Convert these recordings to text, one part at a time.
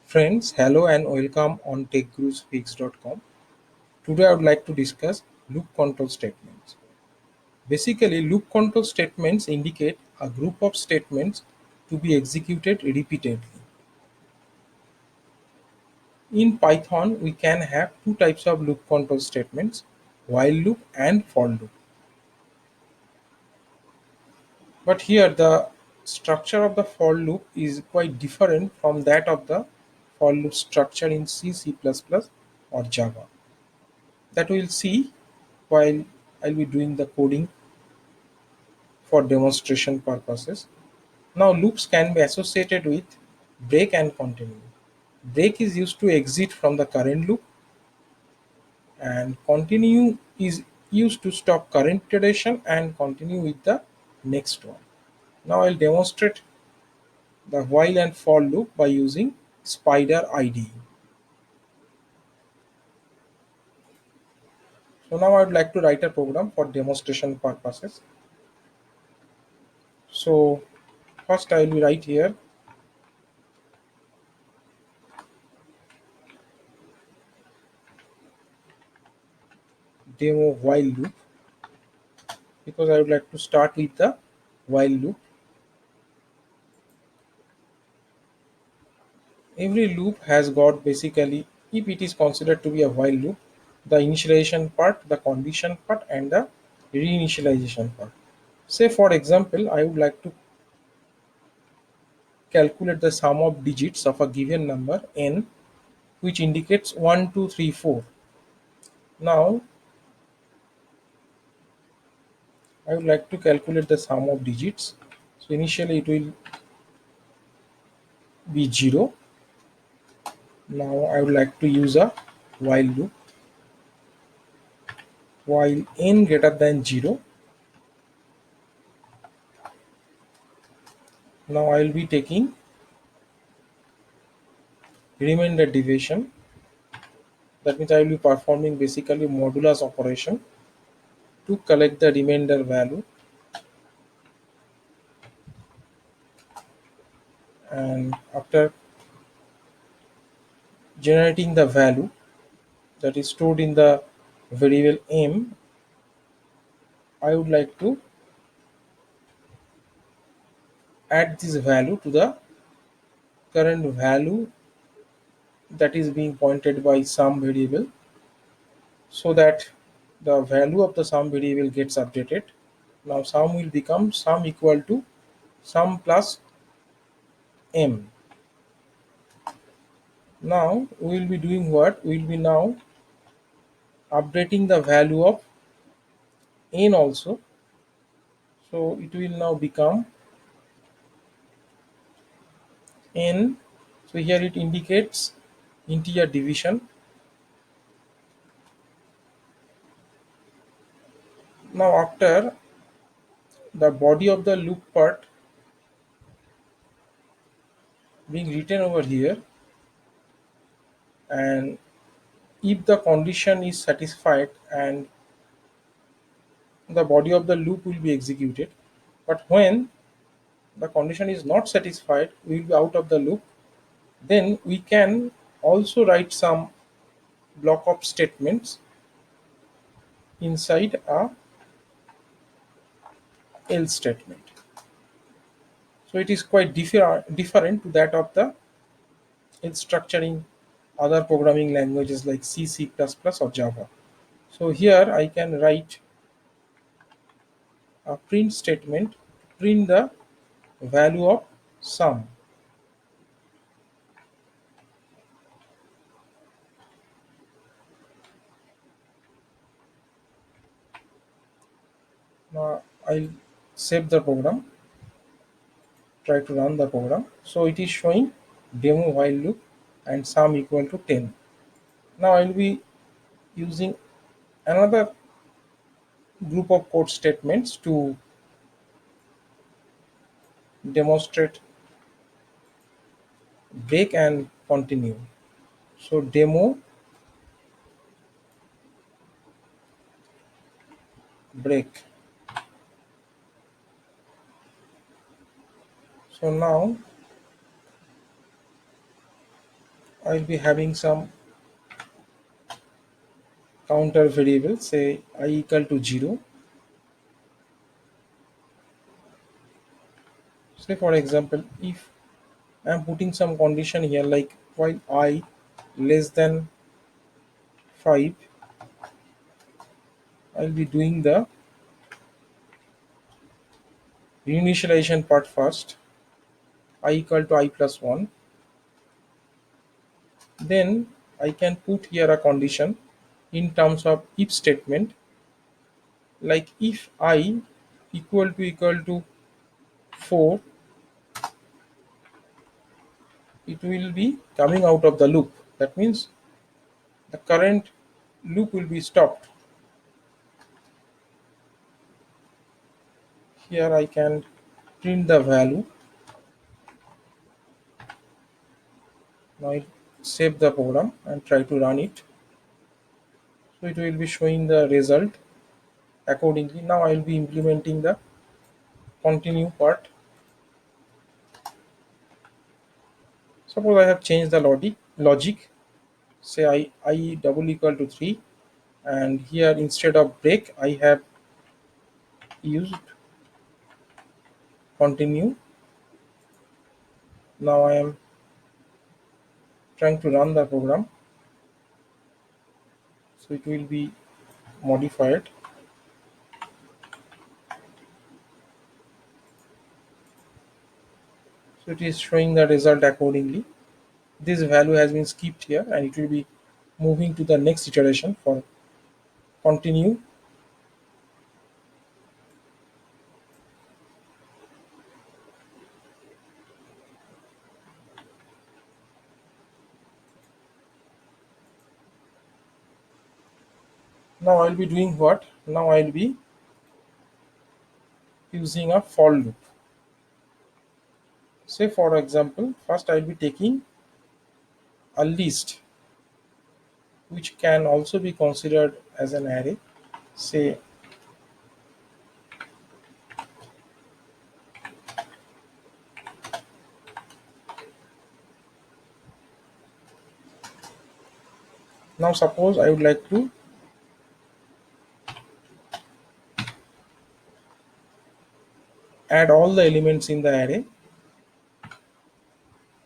Friends, hello and welcome on techgrowspeaks.com. Today I would like to discuss loop control statements. Basically, loop control statements indicate a group of statements to be executed repeatedly. In Python, we can have two types of loop control statements, while loop and for loop. But here the structure of the for loop is quite different from that of the for loop structure in C, C++ or Java. That we'll see while I'll be doing the coding for demonstration purposes. Now loops can be associated with break and continue. Break is used to exit from the current loop and continue is used to stop current iteration and continue with the next one. Now I'll demonstrate the while and for loop by using Spider IDE. So now I would like to write a program for demonstration purposes. So first I will write here demo while loop because I would like to start with the while loop. Every loop has got basically, if it is considered to be a while loop, the initialization part, the condition part, and the reinitialization part. Say for example, I would like to calculate the sum of digits of a given number n, which indicates 1, 2, 3, 4. Now I would like to calculate the sum of digits. So initially it will be 0. Now I would like to use a while loop. While n greater than 0, now I will be taking remainder division. That means I will be performing basically modulus operation to collect the remainder value, and after generating the value that is stored in the variable m, I would like to add this value to the current value that is being pointed by some variable, so that the value of the sum variable gets updated. Now sum will become sum equal to sum plus m. Now we will be doing what? We will be now updating the value of n also. So it will now become n. So here it indicates integer division. Now after the body of the loop part being written over here, and if the condition is satisfied, and the body of the loop will be executed. But when the condition is not satisfied, we will be out of the loop. Then we can also write some block of statements inside a else statement. So it is quite different to that of the else structure in other programming languages like C, C++ or Java. So here I can write a print statement to print the value of sum. Now I'll save the program, try to run the program. So it is showing demo while loop and sum equal to 10. Now I'll be using another group of code statements to demonstrate break and continue. So demo break. So now I'll be having some counter variable, say I equal to 0. Say for example, if I'm putting some condition here like while I less than 5, I'll be doing the reinitialization part first, I equal to I plus 1. Then I can put here a condition in terms of if statement, like if I equal to 4, it will be coming out of the loop. That means the current loop will be stopped. Here I can print the value. Now I save the program and try to run it. So it will be showing the result accordingly. Now I will be implementing the continue part. Suppose I have changed the logic. Say I double equal to 3, and here instead of break I have used continue. Now I am trying to run the program, so it will be modified. So it is showing the result accordingly. This value has been skipped here and it will be moving to the next iteration for continue. Now I'll be doing what? Now I'll be using a for loop. Say for example, first I'll be taking a list which can also be considered as an array. Say now suppose I would like to add all the elements in the array.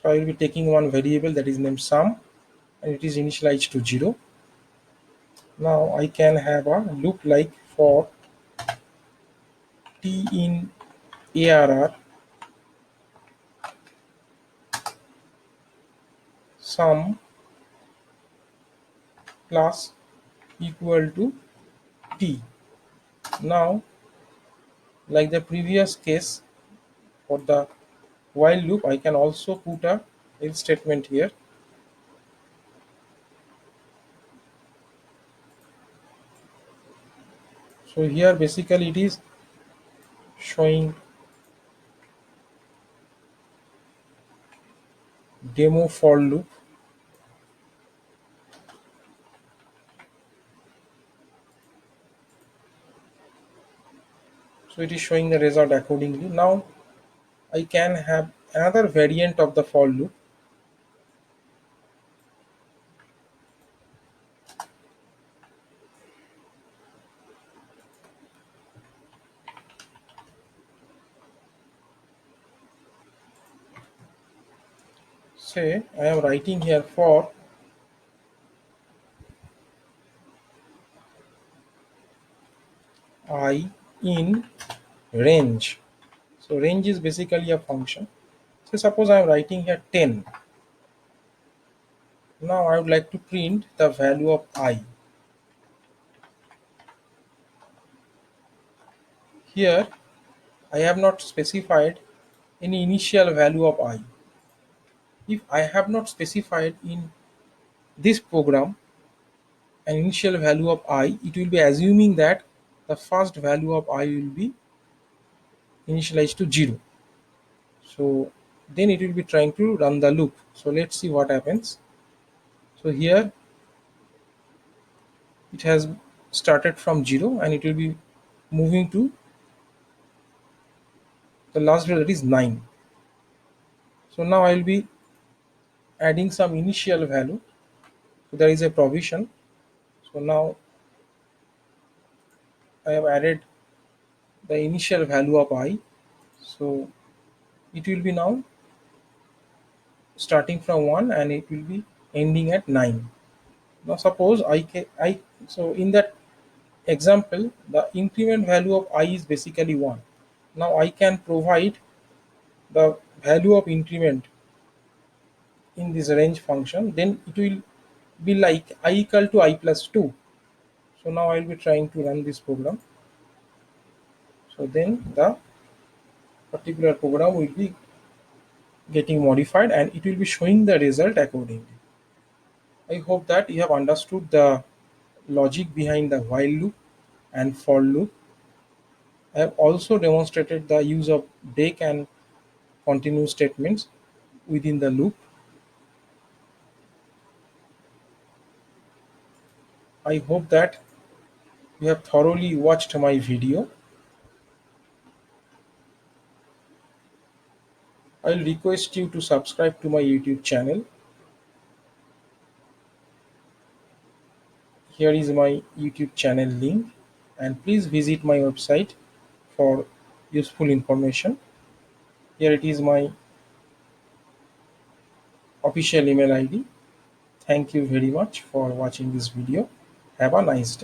So I will be taking one variable that is named sum and it is initialized to 0. Now I can have a loop like for t in arr sum plus equal to t. Now, like the previous case for the while loop, I can also put a else statement here. So here basically it is showing demo for loop. So it is showing the result accordingly. Now I can have another variant of the for loop. Say I am writing here for I in range. So range is basically a function. So suppose I am writing here 10. Now I would like to print the value of I. Here I have not specified any initial value of I. If I have not specified in this program an initial value of I, it will be assuming that the first value of I will be initialized to 0. So then it will be trying to run the loop. So let's see what happens. So here it has started from 0 and it will be moving to the last value, that is 9. So now I will be adding some initial value. So there is a provision. So now I have added the initial value of I. So it will be now starting from 1 and it will be ending at 9. Now suppose I so in that example the increment value of I is basically 1. Now I can provide the value of increment in this range function, then it will be like I equal to I plus 2. So now I will be trying to run this program. So then the particular program will be getting modified and it will be showing the result accordingly. I hope that you have understood the logic behind the while loop and for loop. I have also demonstrated the use of break and continue statements within the loop. I hope that you have thoroughly watched my video. I'll request you to subscribe to my YouTube channel. Here is my YouTube channel link, and please visit my website for useful information. Here it is my official email ID. Thank you very much for watching this video. Have a nice day.